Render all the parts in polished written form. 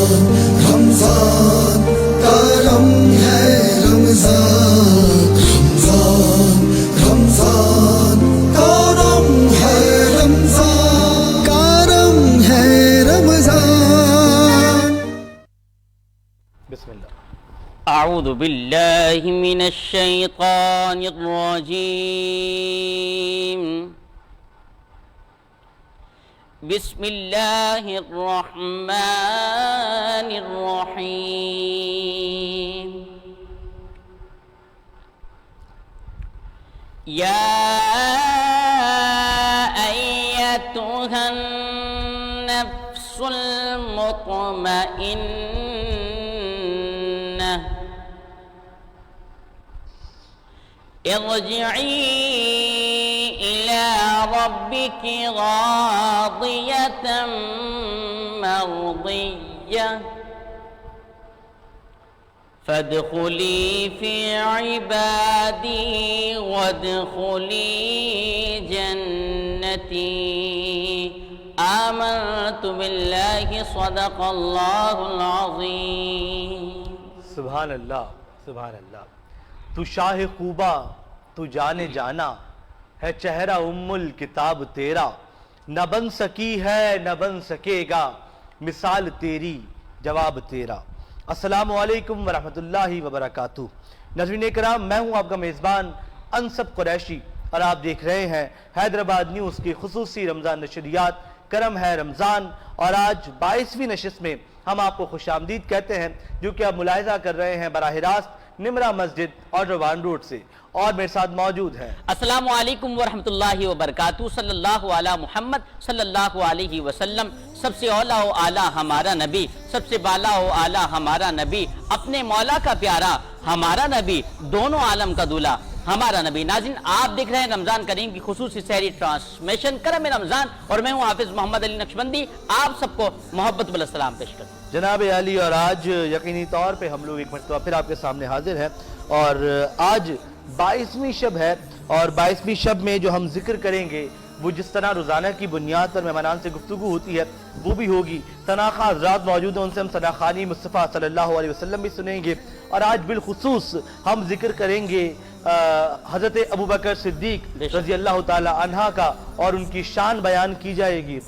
رمضان کرم ہے رمضان، رمضان رمضان کرم ہے رمضان، کرم ہے رمضان۔ بسم اللہ۔ اعوذ باللہ من الشیطان الرجیم، بسم اللہ الرحمن الرحیم۔ یا ایتھا النفس المطمئنہ ارجعی إلى ربك راضية مرضية فادخلي في عبادي وادخلي جنتي آمنت بالله صدق الله العظيم۔ سبحان اللہ، سبحان اللہ۔ تو شاہ خوبا، تو جانے جانا ہے چہرہ الکتاب تیرا، نہ بن سکی ہے نہ بن سکے گا مثال تیری جواب تیرا۔ السلام علیکم ورحمۃ اللہ وبرکاتہ۔ ناظرین کرام، میں ہوں آپ کا میزبان انصب قریشی اور آپ دیکھ رہے ہیں حیدرآباد نیوز کی خصوصی رمضان نشریات کرم ہے رمضان، اور آج 22ویں نشست میں ہم آپ کو خوش آمدید کہتے ہیں، جو کہ آپ ملاحظہ کر رہے ہیں براہ راست نمرہ مسجد اور روان روڈ سے، اور میرے ساتھ موجود ہیں۔ السلام علیکم ورحمۃ اللہ وبرکاتہ۔ صلی اللہ علی محمد صلی اللہ علیہ وسلم۔ سب سے اولا و اعلیٰ ہمارا نبی، سب سے بالا و اعلیٰ ہمارا نبی، اپنے مولا کا پیارا ہمارا نبی، دونوں عالم کا دولہ ہمارا نبی۔ ناظرین، آپ دیکھ رہے ہیں رمضان کریم کی خصوصی سحری ٹرانسمیشن کرم رمضان، اور میں ہوں حافظ محمد علی نقشبندی، آپ سب کو محبت بالسلام پیش کرتا ہوں۔ جناب علی، اور آج یقینی طور پہ ہم لوگ ایک مرتبہ پھر آپ کے سامنے حاضر ہیں، اور آج 22ویں شب ہے، اور 22ویں شب میں جو ہم ذکر کریں گے وہ جس طرح روزانہ کی بنیاد پر مہمانان سے گفتگو ہوتی ہے وہ بھی ہوگی۔ ثناخواں حضرات موجود ہیں، ان سے ہم ثناخوانی مصطفیٰ صلی اللہ علیہ وسلم بھی سنیں گے، اور آج بالخصوص ہم ذکر کریں گے حضرت ابوبکر صدیق رضی اللہ تعالی عنہ کا، اور ان کی شان بیان کی جائے گی،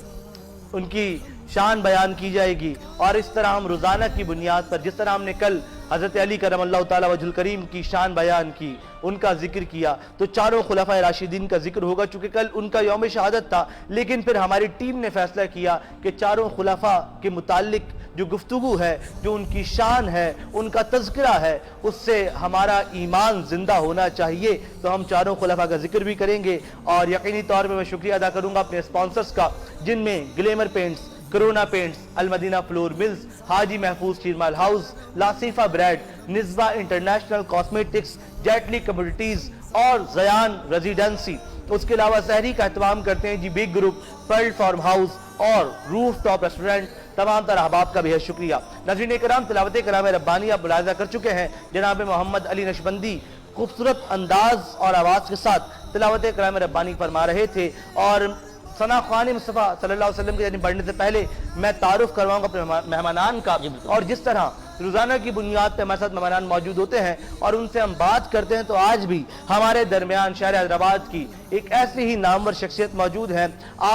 ان کی شان بیان کی جائے گی۔ اور اس طرح ہم روزانہ کی بنیاد پر، جس طرح ہم نے کل حضرت علی کرم اللہ تعالی وجہ الکریم کی شان بیان کی، ان کا ذکر کیا، تو چاروں خلفائے راشدین کا ذکر ہوگا، چونکہ کل ان کا یوم شہادت تھا، لیکن پھر ہماری ٹیم نے فیصلہ کیا کہ چاروں خلفاء کے متعلق جو گفتگو ہے، جو ان کی شان ہے، ان کا تذکرہ ہے، اس سے ہمارا ایمان زندہ ہونا چاہیے، تو ہم چاروں خلفاء کا ذکر بھی کریں گے۔ اور یقینی طور پہ میں شکریہ ادا کروں گا اپنے اسپانسرز کا، جن میں glamour paints, Corona paints, Almadina flour mills, Haji Mahfooz Sheermal house, Lasifa bread, نزوہ انٹرنیشنل کاسمیٹکس، جیٹلی کموڈیٹیز اور زیان ریزیڈنسی۔ اس کے علاوہ سحری کا اہتمام کرتے ہیں جی big group, pearl farm house اور روف ٹاپ ریسٹورنٹ۔ تمام تر احباب کا بہت شکریہ۔ ناظرین کرام، تلاوت کلام ربانی آپ ملاحظہ کر چکے ہیں، جناب محمد علی نقشبندی خوبصورت انداز اور آواز کے ساتھ تلاوت کلام ربانی فرما رہے تھے، اور ثناخوان مصطفیٰ صلی اللہ علیہ وسلم کے جانب بڑھنے سے پہلے میں تعارف کرواؤں گا اپنے مہمانان کا، اور جس طرح روزانہ کی بنیاد پہ ہمارے ساتھ مہمانان موجود ہوتے ہیں اور ان سے ہم بات کرتے ہیں، تو آج بھی ہمارے درمیان شہر حیدرآباد کی ایک ایسی ہی نامور شخصیت موجود ہے۔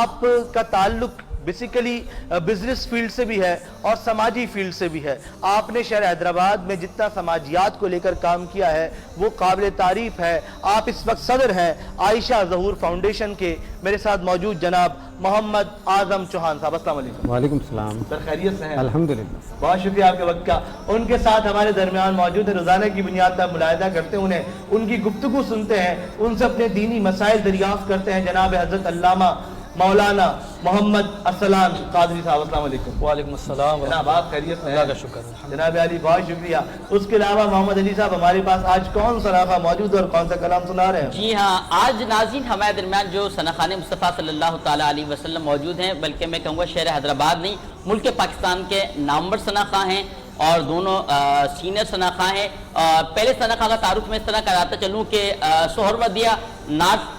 آپ کا تعلق بیسیکلی بزنس فیلڈ سے بھی ہے اور سماجی فیلڈ سے بھی ہے۔ آپ نے شہر حیدرآباد میں جتنا سماجیات کو لے کر کام کیا ہے وہ قابل تعریف ہے۔ آپ اس وقت صدر ہیں عائشہ ظہور فاؤنڈیشن کے۔ میرے ساتھ موجود جناب محمد اعظم چوہان صاحب، السلام علیکم۔ وعلیکم السلام۔ سر خیریت سے ہیں؟ الحمدللہ، بہت شکریہ آپ کے وقت کا۔ ان کے ساتھ ہمارے درمیان موجود ہیں، روزانہ کی بنیاد پر ملاحظہ کرتے ہیں انہیں، ان کی گفتگو سنتے ہیں، ان سے اپنے دینی مسائل دریافت کرتے ہیں، جناب حضرت علامہ مولانا محمد ارسلان قادری صاحب، السلام علیکم۔ وعلیکم السلام۔ جناب آپ خیریت سے ہیں؟ اللہ کا شکر۔ جناب علی بہت شکریہ۔ اس کے علاوہ محمد علی صاحب ہمارے پاس آج کون سا راغہ موجود اور کون سا کلام سنا رہے ہیں؟ جی ہاں، آج ناظرین ہمارے درمیان جو ثناخوان مصطفیٰ صلی اللہ تعالیٰ علیہ وسلم موجود ہیں، بلکہ میں کہوں گا شہر حیدرآباد نہیں، ملک پاکستان کے نامور ثناخواں ہیں، اور دونوں سینئر ثناخواں ہیں۔ پہلے ثناخواں کا تعارف میں اس طرح کراتا چلوں کہ سہروردیہ نارتھ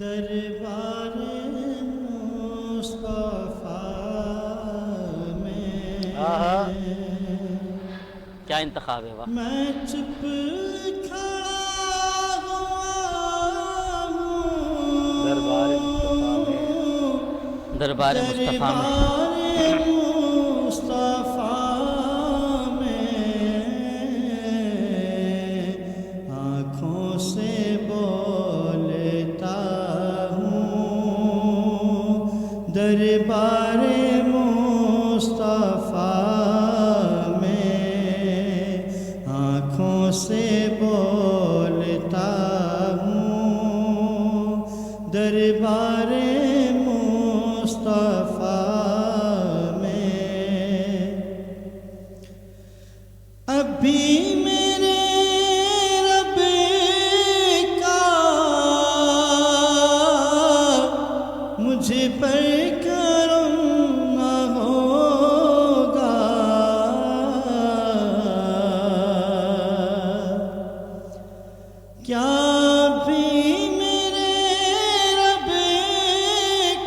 دربار مصطفیٰ میں کیا انتخاب ہے واہ. میں چپ کھڑا ہوا ہوں دربار مصطفیٰ میں دربار مصطفیٰ میں مصطفیٰ میں آنکھوں سے بولتا ہوں دربار مصطفیٰ میں آنکھوں سے بولتا ہوں دربار مصطفیٰ میں ابھی میرے رب کا مجھ پر کرم نہ ہوگا کیا بھی میرے رب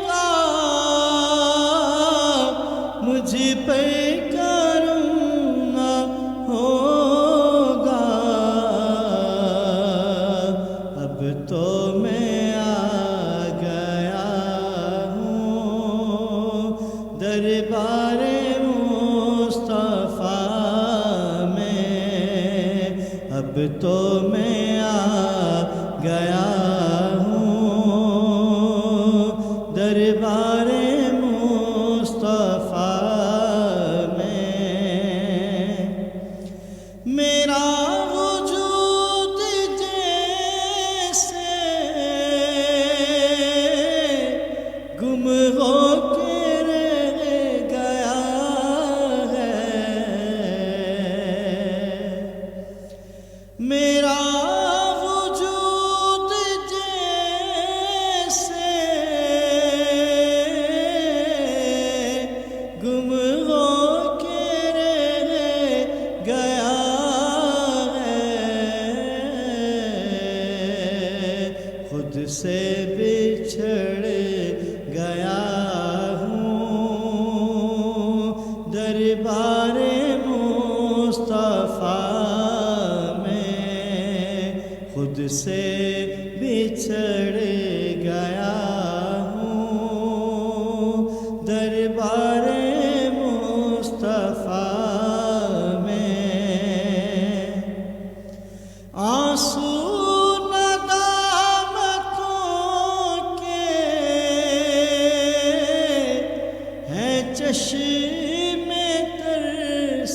کا مجھ پر کرم نہ ہوگا اب تو میں آ گیا ہوں دربار مصطفیٰ میں اب تو میں آ گیا ہوں دربار مصطفیٰ میں میرا وجود جیسے گم ہو کے رہ گیا ہے میرا وجود جیسے گم ہو کے رہ گیا ہے خود سے بچھڑ گیا ہوں دربار مصطفیٰ میں خود سے بچھڑ گیا ہوں دربار مصطفیٰ میں آنسو ندامتوں کے ہیں چشم تر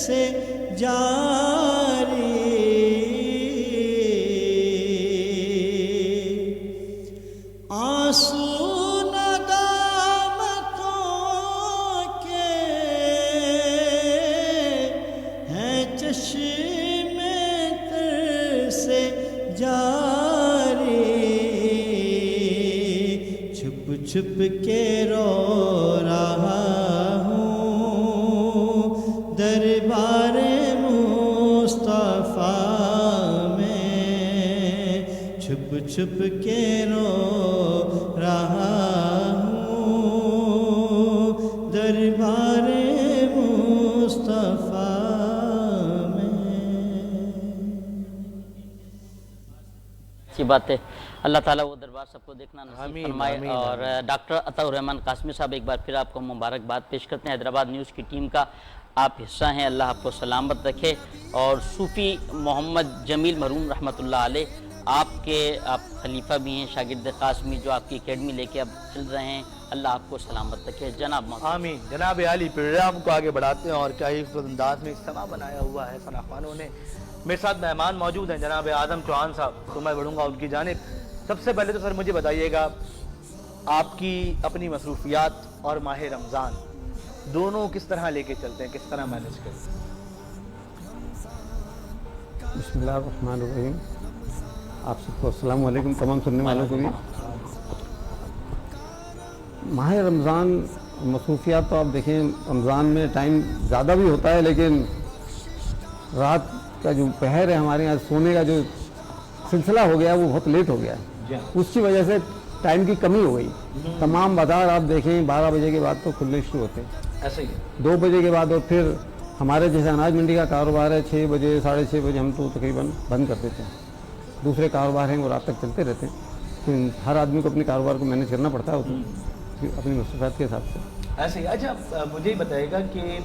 سے جاری آنسو ندامتوں کے ہیں چشم تر سے جاری چھپ چھپ کے رو رہا ہوں دربار مصطفیٰ میں چھپ چھپ کے رو رہا ہوں دربار مصطفیٰ میں اچھی بات ہے. اللہ تعالیٰ وہ دربار سب کو دیکھنا نصیب آمین، فرمائے. آمین، اور ڈاکٹر عطا الرحمن قاسمی صاحب ایک بار پھر آپ کو مبارکباد پیش کرتے ہیں. حیدرآباد نیوز کی ٹیم کا آپ حصہ ہیں. اللہ آپ کو سلامت رکھے. اور صوفی محمد جمیل مرحوم رحمۃ اللہ علیہ آپ خلیفہ بھی ہیں شاگرد قاسمی جو آپ کی اکیڈمی لے کے اب چل رہے ہیں. اللہ آپ کو سلامت رکھے. جناب محمد آمین. جناب عالی پروگرام کو آگے بڑھاتے ہیں اور کیا ہی خوبصورت انداز میں اجتماع بنایا ہوا ہے ثنا خوانوں نے. میرے ساتھ مہمان موجود ہیں جناب اعظم چوہان صاحب تو میں بڑھوں گا ان کی جانب. سب سے پہلے تو سر مجھے بتائیے گا آپ کی اپنی مصروفیات اور ماہ رمضان دونوں کس طرح لے کے چلتے ہیں, کس طرح مینج کرتے ہیں؟ بسم اللہ الرحمن الرحیم. آپ سب کو السلام علیکم, تمام سننے والوں کو بھی. ماہ رمضان مصروفیات تو آپ دیکھیں رمضان میں ٹائم زیادہ بھی ہوتا ہے, لیکن رات کا جو پہر ہے ہمارے یہاں سونے کا جو سلسلہ ہو گیا وہ بہت لیٹ ہو گیا ہے. اس کی وجہ سے ٹائم کی کمی ہو گئی. تمام بازار آپ دیکھیں 12 بجے کے بعد تو کھلنے شروع ہوتے ہیں, ایسے ہی 2 بجے کے بعد. اور پھر ہمارے جیسے اناج منڈی کا کاروبار ہے 6 بجے 6:30 بجے ہم تو تقریباً بند کر دیتے ہیں. دوسرے کاروبار ہیں وہ رات تک چلتے رہتے ہیں. ہر آدمی کو اپنے کاروبار کو مینیج کرنا پڑتا ہے اپنی مصروفیات کے حساب سے. ایسے ہی. اچھا مجھے یہ بتائیے گا کہ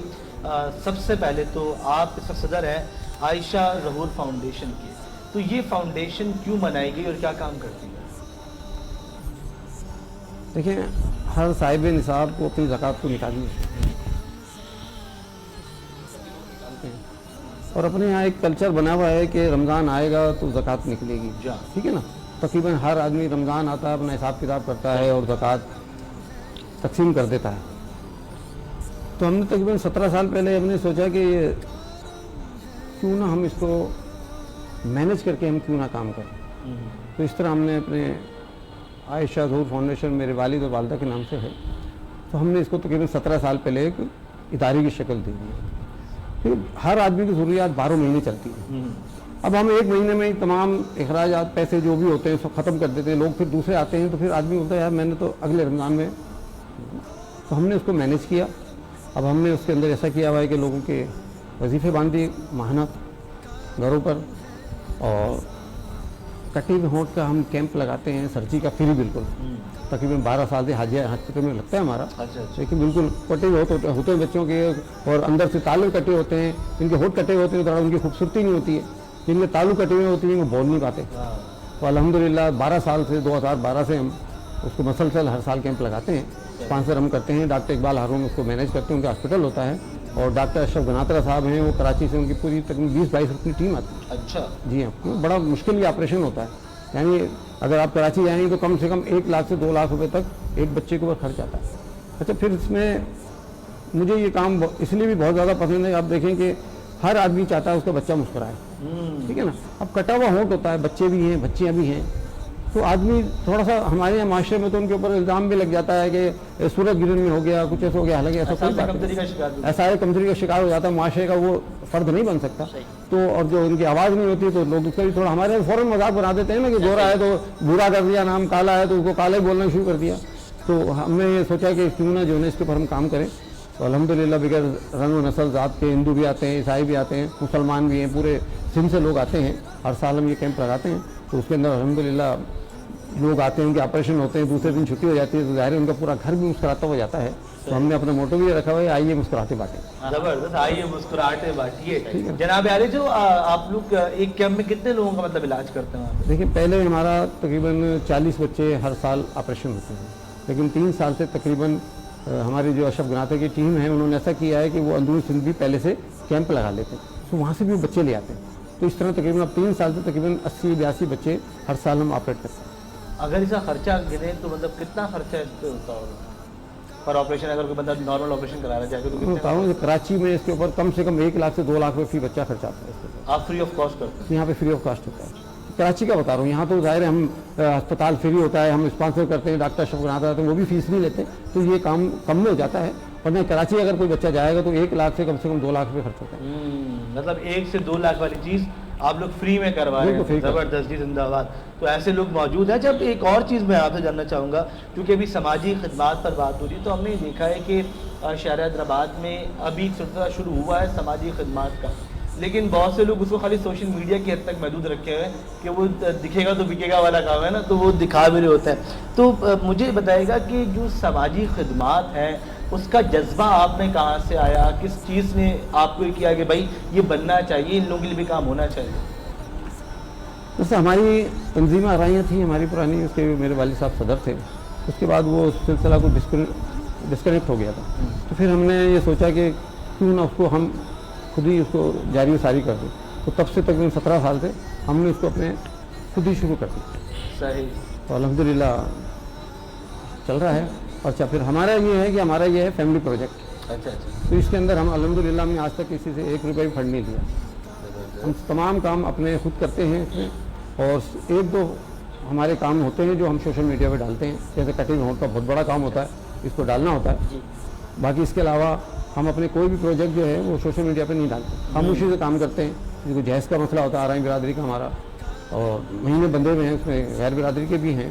سب سے پہلے تو آپ اس وقت صدر ہیں عائشہ ظہور فاؤنڈیشن کی, تو یہ فاؤنڈیشن کیوں بنائی گئی اور کیا کام کرتی ہے؟ دیکھیں, ہر صاحب نصاب کو اپنی زکوٰۃ کو نکالنی ہے, اور اپنے یہاں ایک کلچر بنا ہوا ہے کہ رمضان آئے گا تو زکوٰۃ نکلے گی. ٹھیک ہے نا. تقریباً ہر آدمی رمضان آتا ہے اپنا حساب کتاب کرتا ہے اور زکوٰۃ تقسیم کر دیتا ہے. تو ہم نے تقریباً 17 سال پہلے ہم نے سوچا کہ کیوں نہ ہم اس کو مینیج کر کے ہم کیوں نہ کام کریں. تو اس طرح ہم نے اپنے عائشہ ظہور فاؤنڈیشن میرے والد اور والدہ کے نام سے ہے, تو ہم نے اس کو تقریباً 17 سال پہلے ایک ادارے کی شکل دی ہے. پھر ہر آدمی کی ضروریات 12 مہینے چلتی ہیں. اب ہم 1 مہینے میں تمام اخراجات پیسے جو بھی ہوتے ہیں سب ختم کر دیتے ہیں. لوگ پھر دوسرے آتے ہیں تو پھر آدمی بولتا ہے یار میں نے تو اگلے رمضان میں, تو ہم نے اس کو مینیج کیا. اب ہم نے اس کے اندر ایسا کیا ہوا ہے کہ لوگوں کے وظیفے باندھی ماہانہ گھروں پر, اور کٹے ہوئے ہونٹ کا ہم کیمپ لگاتے ہیں, سرجری کا فری بالکل. تقریباً 12 سال سے حاجی ہاسپٹل میں لگتا ہے ہمارا. لیکن بالکل کٹے ہوئے ہوتے ہیں بچوں کے, اور اندر سے تالو کٹے ہوتے ہیں, جن کے ہونٹ کٹے ہوتے ہیں تو ان کی خوبصورتی نہیں ہوتی ہے. جن کے تالو کٹے ہوئے ہوتے ہیں وہ بول نہیں پاتے. تو الحمدللہ 12 سال سے 2012 سے ہم اس کو مسلسل ہر سال کیمپ لگاتے ہیں. اسپانسر ہم کرتے ہیں, ڈاکٹر اقبال ہارون اس کو مینیج کرتے ہیں, ان کا ہاسپٹل ہوتا ہے. اور ڈاکٹر اشرف گناترا صاحب ہیں, وہ کراچی سے, ان کی پوری تقریباً 20-22 اپنی ٹیم آتی ہے. اچھا. جی ہاں, بڑا مشکل یہ آپریشن ہوتا ہے. یعنی اگر آپ کراچی جائیں تو کم سے کم 1 لاکھ سے 2 لاکھ روپے تک ایک بچے کے اوپر خرچ آتا ہے. اچھا, پھر اس میں مجھے یہ کام اس لیے بھی بہت زیادہ پسند ہے. آپ دیکھیں کہ ہر آدمی چاہتا ہے اس کا بچہ مسکرائے. ٹھیک ہے نا. اب کٹا ہوا ہونٹ ہوتا ہے, بچے بھی ہیں بچیاں بھی ہیں, تو آدمی تھوڑا سا ہمارے یہاں معاشرے میں تو ان کے اوپر الزام بھی لگ جاتا ہے کہ سورج گرہن میں ہو گیا, کچھ ایسا ہو گیا. حالانکہ ایسا کوئی ایسا ہے کمزوری کا شکار ہو جاتا ہے, معاشرے کا وہ فرد نہیں بن سکتا. تو اور جو ان کی آواز نہیں ہوتی تو لوگ اس کا بھی تھوڑا ہمارے یہاں فوراً مذاق بنا دیتے ہیں نا کہ گورا ہے تو برا کر دیا, نام کالا ہے تو اس کو کالے بولنا شروع کر دیا. تو ہم نے یہ سوچا کہ کیوں نہ جو ہے اس کے اوپر ہم کام کریں. تو الحمدللہ بغیر رنگ و نسل ذات کے ہندو بھی آتے ہیں, عیسائی بھی آتے ہیں, مسلمان بھی ہیں, پورے سندھ سے لوگ آتے ہیں. ہر سال ہم یہ کیمپ لگاتے ہیں. تو اس کے اندر الحمدللہ لوگ آتے ہیں, ان کے آپریشن ہوتے ہیں, دوسرے دن چھٹی ہو جاتی ہے, تو ظاہر ہے ان کا پورا گھر بھی مسکراتا ہو جاتا ہے. تو ہم نے اپنا موٹو بھی رکھا ہوا ہے, آئیے مسکراتے باتیں. زبردست, آئیے مسکراہٹیں بانٹیے. جناب عالی, جو آپ لوگ ایک کیمپ میں کتنے لوگوں کا مطلب علاج کرتے ہیں؟ دیکھیں, پہلے ہمارا تقریباً 40 بچے ہر سال آپریشن ہوتے ہیں, لیکن 3 سال سے تقریباً ہماری جو اشرف گناتر کی ٹیم ہے انہوں نے ایسا کیا ہے کہ وہ اندرون سندھ بھی پہلے سے کیمپ لگا لیتے ہیں, تو وہاں سے بھی وہ بچے لے آتے ہیں. تو اس طرح تقریباً اب 3 سال سے تقریباً 80-82 بچے ہر سال ہم آپریٹ کرتے ہیں. اگر اس کا خرچہ گنے تو مطلب کتنا خرچہ اس پہ ہوتا ہوگا پر آپریشن؟ اگر کوئی بندہ نارمل آپریشن کرانا چاہے تو میں بتاؤں کہ کراچی میں اس کے اوپر کم سے کم 1 لاکھ سے 2 لاکھ روپے فی بچہ خرچ آتا ہے. اس کے آپ فری آف کاسٹ کرتے ہیں؟ یہاں پہ فری آف کاسٹ ہوتا ہے. کراچی کا بتا رہا ہوں, یہاں تو ظاہر ہے ہم ہسپتال فری ہوتا ہے, ہم اسپانسر کرتے ہیں, ڈاکٹر اشرف گناترا آتے ہیں, وہ بھی فیس نہیں لیتے, تو یہ کام کم میں ہو جاتا ہے. ورنہ کراچی اگر کوئی بچہ جائے گا تو 1 لاکھ سے کم 2 لاکھ روپے خرچ ہوتا ہے. مطلب 1 سے 2 لاکھ والی چیز آپ لوگ فری میں کروا رہے ہیں. زبردست جی, زندہ باد. تو ایسے لوگ موجود ہیں. جب ایک اور چیز میں آپ سے جاننا چاہوں گا, کیونکہ ابھی سماجی خدمات پر بات ہو رہی ہے, تو ہم نے دیکھا ہے کہ شہر حیدرآباد میں ابھی ایک سلسلہ شروع ہوا ہے سماجی خدمات کا, لیکن بہت سے لوگ اس کو خالی سوشل میڈیا کی حد تک محدود رکھے ہوئے ہیں کہ وہ دکھے گا تو بکے گا والا کام ہے نا, تو وہ دکھا بھی رہے ہوتے ہیں. تو مجھے بتائے گا کہ جو سماجی خدمات ہیں اس کا جذبہ آپ میں کہاں سے آیا, کس چیز نے آپ کو کیا کہ بھائی یہ بننا چاہیے, ان لوگوں کے لیے بھی کام ہونا چاہیے؟ جیسے ہماری تنظیمیں آرائیاں تھیں ہماری پرانی, اس کے میرے والد صاحب صدر تھے. اس کے بعد وہ سلسلہ کو ڈسکنیکٹ ہو گیا تھا. تو پھر ہم نے یہ سوچا کہ کیوں نہ اس کو ہم خود ہی اس کو جاری و ساری کر دیں. تو تب سے تقریباً 17 سال سے ہم نے اس کو اپنے خود ہی شروع کر دیا. صحیح. تو الحمدللہ چل رہا ہے. اچھا, پھر ہمارا یہ ہے کہ ہمارا یہ ہے فیملی پروجیکٹ. اچھا. تو اس کے اندر ہم الحمدللہ ہم نے آج تک کسی سے 1 روپے بھی فنڈ نہیں لیا. ہم تمام کام اپنے خود کرتے ہیں اس میں, اور 1-2 ہمارے کام ہوتے ہیں جو ہم سوشل میڈیا پہ ڈالتے ہیں. جیسے کٹنگ ہونٹ کا بہت بڑا کام ہوتا ہے, اس کو ڈالنا ہوتا ہے. باقی اس کے علاوہ ہم اپنے کوئی بھی پروجیکٹ جو ہے وہ سوشل میڈیا پہ نہیں ڈالتے, خاموشی سے کام کرتے ہیں. جس کو جہیز کا مسئلہ ہوتا ہے آرائیں برادری کا ہمارا, اور مہینے بندے ہوئے ہیں اس میں غیر برادری کے بھی ہیں,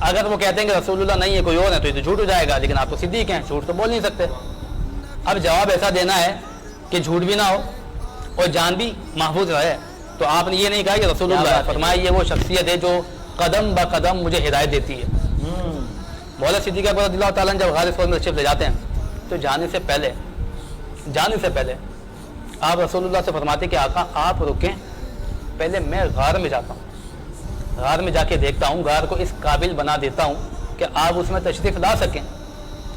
اگر وہ کہتے ہیں کہ رسول اللہ نہیں ہے کوئی اور ہے تو یہ تو جھوٹ ہو جائے گا، لیکن آپ تو صدیق ہیں، جھوٹ تو بول نہیں سکتے۔ اب جواب ایسا دینا ہے کہ جھوٹ بھی نہ ہو اور جان بھی محفوظ رہے، تو آپ نے یہ نہیں کہا کہ رسول اللہ ہے، فرمایا یہ وہ شخصیت ہے جو قدم با قدم مجھے ہدایت دیتی ہے۔ مولا صدیق اکبر رضی اللہ تعالیٰ جب غار ثور میں تشریف لے جاتے ہیں تو جانے سے پہلے آپ رسول اللہ سے فرماتے کہ آقا آپ رکیں، پہلے میں غار میں جاتا ہوں، غار میں جا کے دیکھتا ہوں، غار کو اس قابل بنا دیتا ہوں کہ آپ اس میں تشریف لا سکیں۔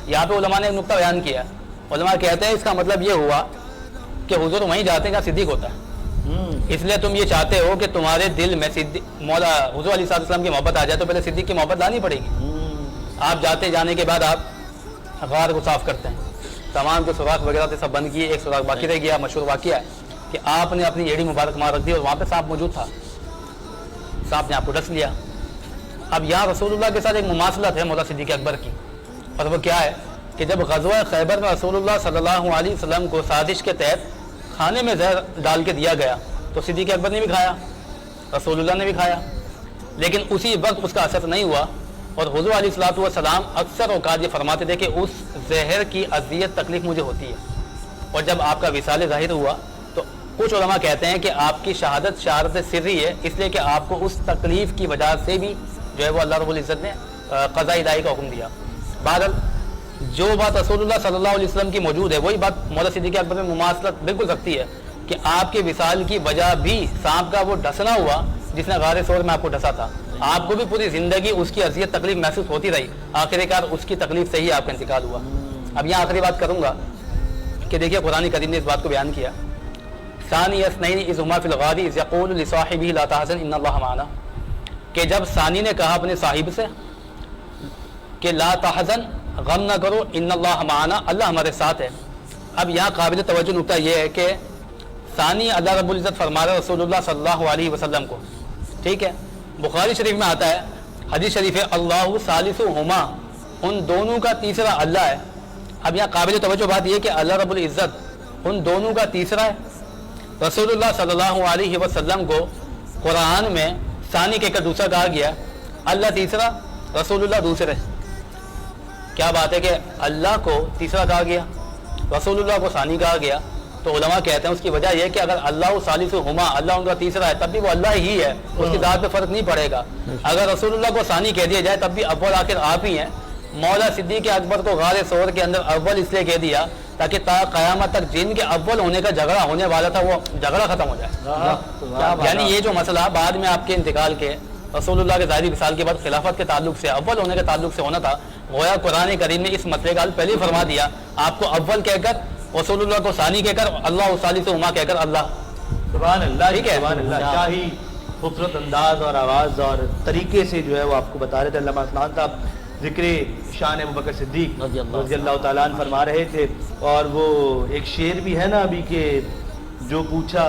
یہاں پہ علماء نے ایک نقطہ بیان کیا، علماء کہتے ہیں اس کا مطلب یہ ہوا کہ حضور وہیں جاتے ہیں جہاں صدیق ہوتا ہے، اس لیے تم یہ چاہتے ہو کہ تمہارے دل میں مولا حضور علیہ السلام کی محبت آ جائے تو پہلے صدیق کی محبت لانی پڑے گی۔ آپ جانے کے بعد آپ غار کو صاف کرتے ہیں، تمام جو سوراخ وغیرہ تھے سب بند کیے، ایک سوراخ باقی رہ گیا۔ مشہور واقعہ ہے کہ آپ نے اپنی ایڑی مبارک مار رکھ دی اور وہاں پہ سانپ موجود تھا، سانپ نے آپ کو ڈس لیا۔ اب یہاں رسول اللہ کے ساتھ ایک مماثلت ہے مولا صدیق اکبر کی، اور وہ کیا ہے کہ جب غزوہ خیبر میں رسول اللہ صلی اللہ علیہ وسلم کو سازش کے تحت کھانے میں زہر ڈال کے دیا گیا تو صدیق اکبر نے بھی کھایا، رسول اللہ نے بھی کھایا، لیکن اسی وقت اس کا اثر نہیں ہوا، اور حضور علیہ الصلوۃ والسلام اکثر اوقات یہ فرماتے تھے کہ اس زہر کی اذیت تکلیف مجھے ہوتی ہے۔ اور جب آپ کا وصال ظاہر ہوا تو کچھ علماء کہتے ہیں کہ آپ کی شہادت سری ہے، اس لیے کہ آپ کو اس تکلیف کی وجہ سے بھی جو ہے وہ اللہ رب العزت نے قضاء الہی کا حکم دیا۔ بہرحال جو بات رسول اللہ صلی اللہ علیہ وسلم کی موجود ہے وہی بات مولا صدیق اکبر میں مماثلت بالکل رکھتی ہے کہ آپ کے وصال کی وجہ بھی سانپ کا وہ ڈسنا ہوا جس نے غار ثور میں آپ کو ڈسا تھا، آپ کو بھی پوری زندگی اس کی اذیت تکلیف محسوس ہوتی رہی، آخر کار اس کی تکلیف سے ہی آپ کا انتقال ہوا۔ اب یہاں آخری بات کروں گا کہ دیکھیے قرآن کریم نے اس بات کو بیان کیا، ثانی اثنین اذ ہما فی الغار اذ یقول لصاحبہ لا تحزن ان اللہ معنا، کہ جب ثانی نے کہا اپنے صاحب سے کہ لا تحزن، غم نہ کرو، ان اللہ معنا، اللہ ہمارے ساتھ ہے۔ اب یہاں قابل توجہ نقطہ یہ ہے کہ ثانی اللہ رب العزت فرما رہے رسول اللہ صلی اللہ علیہ وسلم کو، ٹھیک ہے، بخاری شریف میں آتا ہے، حدیث شریف ہے اللہ ثالثہما، ان دونوں کا تیسرا اللہ ہے۔ اب یہاں قابل توجہ بات یہ کہ اللہ رب العزت ان دونوں کا تیسرا ہے۔ رسول اللہ صلی اللہ علیہ وسلم کو قرآن میں ثانی کہہ کر دوسرا کہا گیا، اللہ تیسرا، رسول اللہ دوسرے۔ کیا بات ہے کہ اللہ کو تیسرا کہا گیا، رسول اللہ کو ثانی کہا گیا، تو علماء کہتے ہیں اس کی وجہ یہ کہ اگر اللہ ثالثہما، اللہ ان کا تیسرا ہے، تب بھی وہ اللہ ہی ہے، اس کی ذات پہ فرق نہیں پڑے گا۔ اگر رسول اللہ کو ثانی کہہ دیا جائے تب بھی اول آخر آپ ہی ہیں۔ مولا صدیق اکبر کو غار ثور کے اندر اول اس لیے کہہ دیا تاکہ تا قیامت تک جن کے اول ہونے کا جھگڑا ہونے والا تھا وہ جھگڑا ختم ہو جائے۔ یعنی یہ جو مسئلہ بعد میں آپ کے انتقال کے رسول اللہ کے ظاہری وصال کے بعد خلافت کے تعلق سے، اول ہونے کے تعلق سے ہونا تھا، گویا قرآن کریم نے اس مسئلے کا حل پہلے ہی فرما دیا، آپ کو اول کہہ کر، رسول اللہ کو ثانی کہہ کر، اللہ ثالثہما کہہ کر اللہ۔ سبحان اللہ، ٹھیک ہے، سبحان اللہ، کیا ہی خوبصورت انداز اور آواز اور طریقے سے جو ہے وہ آپ کو بتا رہے تھے علامہ عثمان صاحب، ذکر شان ابوبکر صدیق رضی اللہ تعالیٰ عنہ فرما رہے تھے، اور وہ ایک شعر بھی ہے نا ابھی کہ جو پوچھا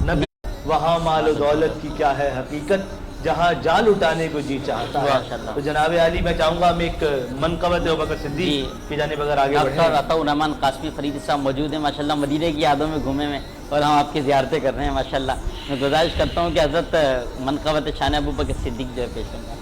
نبی وہاں مال و دولت کی کیا ہے حقیقت، جہاں جان اٹھانے کو جی چاہتا ہے۔ تو جناب علی میں چاہوں گا ہم ایک منقبت ابوبکر صدیق کی جانب اگر آگے بڑھیں۔ ڈاکٹر عطا الرحمان قاسمی فریدی صاحب موجود ہیں ماشاءاللہ، مدینے کی یادوں میں گھومے میں، اور ہم آپ کی زیارتیں کر رہے ہیں ماشاءاللہ۔ میں گزارش کرتا ہوں کہ حضرت منقبت شان ابوبکر صدیق جو ہے پیش کریں۔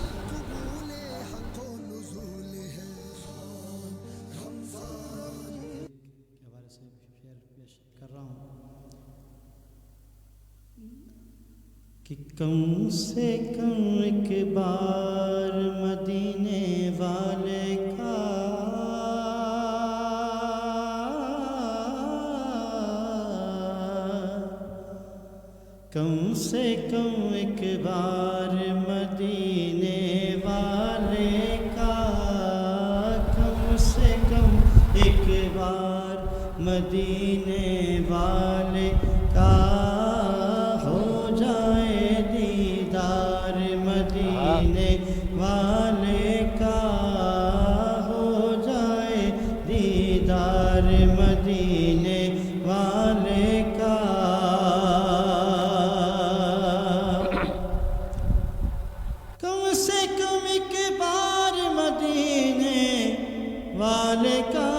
کہ کم سے کم ایک بار مدینے والے کا کم سے کم ایک بار مدینے والے کا، کم سے کم ایک بار مدینے والے کا ہو جائے دیدار، مدینے والے کا ہو جائے دیدار، مدینے والے کا۔ کم سے کم ایک بار مدینے والے کا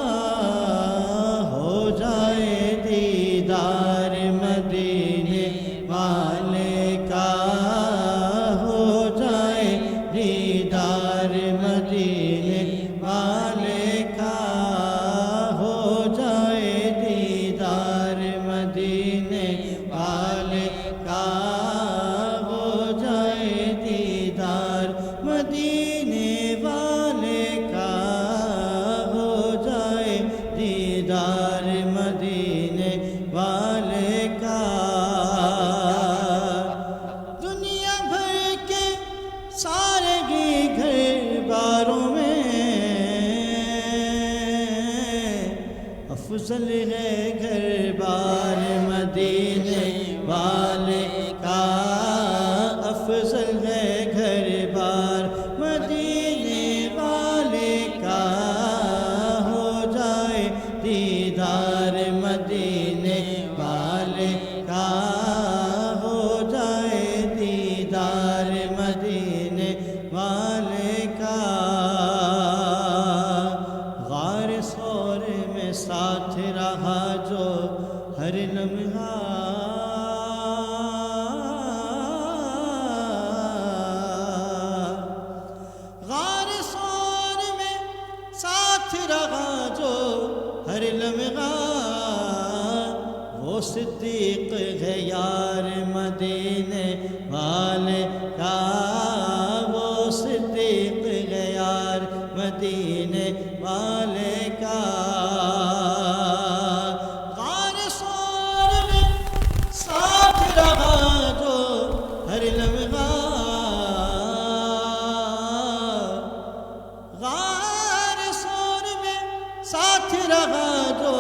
ہو جائے دیدار، مدینے والے کا ہو جائے دیدار۔ افضل ہے گھر بار مدینے والے کا، افضل ہے گھر بار مدینے والے کا، ہو جائے دیدار مدینے والے کا، ہو جائے دیدار مدینے والے کا۔ غار ثور میں ساتھ رہا جو ہر لمحہ، غار ثور میں ساتھ رہا جو ہر لمحہ، وہ صدیق ہے یار مدینے والے کا، وہ صدیق ہے یار مدینے والے کا۔ غار ثور میں ساتھ رہا جو ہر لمحہ، غار ثور میں ساتھ رہا جو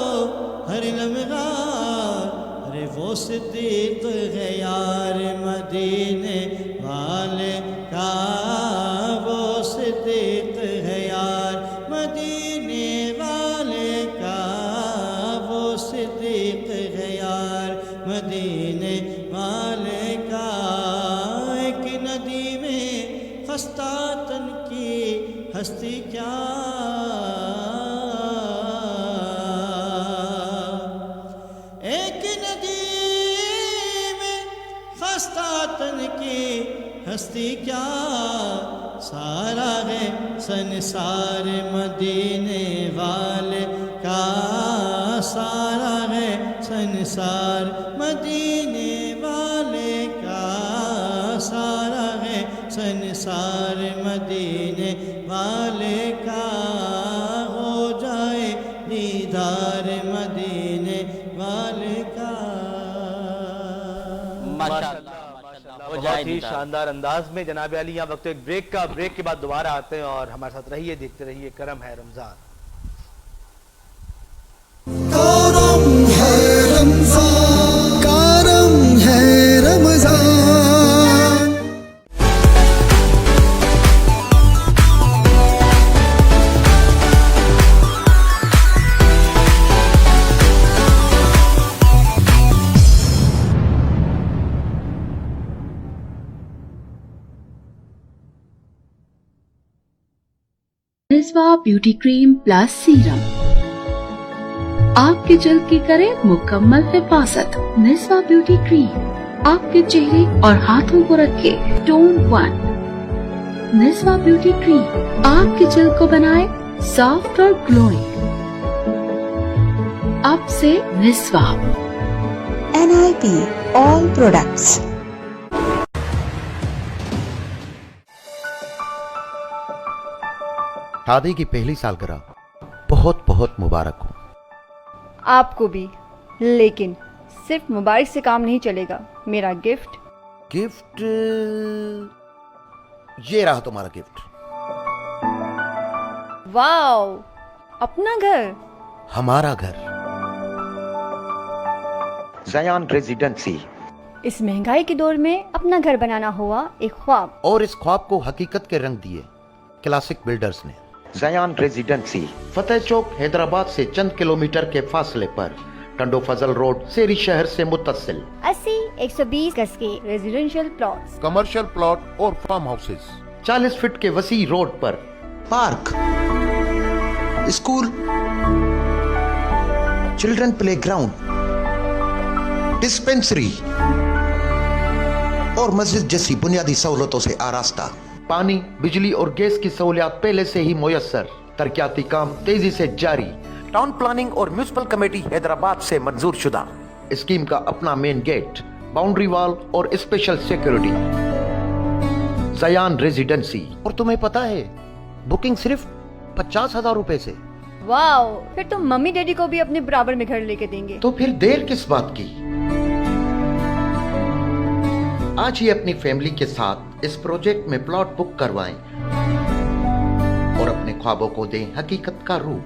ہر لمحہ، ارے وہ صدیق ہے یار مدینے والے کا، وہ صدیق ہے یار مدینے والے کا، وہ صدیق ہے یار مدینے والے کا۔ ایک ندی میں خستہ تن کی ہستی کیا، ایک ندی میں خستہ تن کی ہستی کیا، سارا ہے سنسار مدینے والے کا، سارا ہے سنسار مدینے والے کا، سارا ہے سنسار مدینے والے کا، ہو جائے دیدار مدینے والے کا۔ ماشاءاللہ بہت ہی شاندار انداز میں جناب علی۔ یہاں وقت ایک بریک کا، بریک کے بعد دوبارہ آتے ہیں اور ہمارے ساتھ رہیے، دیکھتے رہیے کرم ہے رمضان۔ کرم ہے رمضان، کرم ہے رمضان۔ نسوہ بیوٹی کریم پلس سیرم آپ کے جلد کی کرے مکمل حفاظت۔ نسوہ بیوٹی کریم آپ کے چہرے اور ہاتھوں کو رکھے ٹون 1۔ نسوہ بیوٹی کریم آپ کے جلد کو بنائے سافٹ اور گلوئنگ۔ اب سے نسوہ NIP all products۔ شادی کی پہلی سالگرہ بہت بہت مبارک ہو۔ آپ کو بھی، لیکن صرف مبارک سے کام نہیں چلے گا۔ میرا گفٹ یہ رہا تمہارا گفٹ۔ واو، اپنا گھر، ہمارا گھر، زیان ریزیڈنسی۔ اس مہنگائی کے دور میں اپنا گھر بنانا ہوا ایک خواب، اور اس خواب کو حقیقت کے رنگ دیے کلاسک بلڈرز نے۔ زیان ریزیڈنسی فتح چوک حیدرآباد سے چند کلومیٹر کے فاصلے پر، ٹنڈو فضل روڈ سیری شہر سے متصل 80-120 گز کے ریزیڈینشیل پلاٹس، کمرشل پلاٹ اور فارم ہاؤسز، 40 فٹ کے وسیع روڈ پر، park, school, children playground, dispensary اور مسجد جیسی بنیادی سہولتوں سے آراستہ۔ پانی، بجلی اور گیس کی سہولیات پہلے سے ہی میسر، ترقیاتی کام تیزی سے جاری، ٹاؤن پلاننگ اور میونسپل کمیٹی حیدرآباد سے منظور شدہ، اسکیم کا اپنا مین گیٹ، باؤنڈری وال اور اسپیشل سیکورٹی۔ زیان ریزیڈنسی، اور تمہیں پتا ہے بکنگ صرف 50,000 روپے سے۔ واو، پھر تو ممی ڈیڈی کو بھی اپنے برابر میں گھر لے کے دیں گے۔ تو پھر دیر کس بات کی؟ آج ہی اپنی فیملی کے ساتھ اس پروجیکٹ میں پلاٹ بک کروائیں اور اپنے خوابوں کو دیں حقیقت کا روپ۔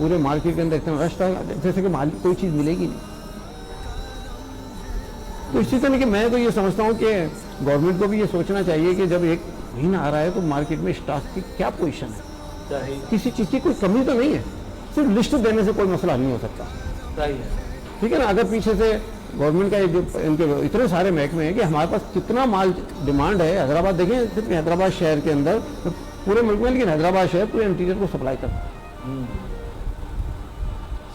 پورے مارکیٹ کے اندر اتنا رش تھا جیسے کہ کوئی چیز ملے گی نہیں. تو اسی طرح کہ میں تو یہ سمجھتا ہوں کہ گورنمنٹ کو بھی یہ سوچنا چاہیے کہ جب ایک مہینہ آ رہا ہے تو مارکیٹ میں اسٹاک کی کیا پوزیشن ہے. کسی چیز کی کوئی کمی تو نہیں ہے, صرف لسٹ دینے سے کوئی مسئلہ نہیں ہو سکتا. ٹھیک ہے نا. اگر پیچھے سے گورنمنٹ کا ان کے اتنے سارے محکمے ہیں کہ ہمارے پاس کتنا مال ڈیمانڈ ہے. حیدرآباد دیکھیں, صرف حیدرآباد شہر کے اندر پورے ملک میں, لیکن حیدرآباد شہر پورے انٹیریئر کو سپلائی کرتا ہے.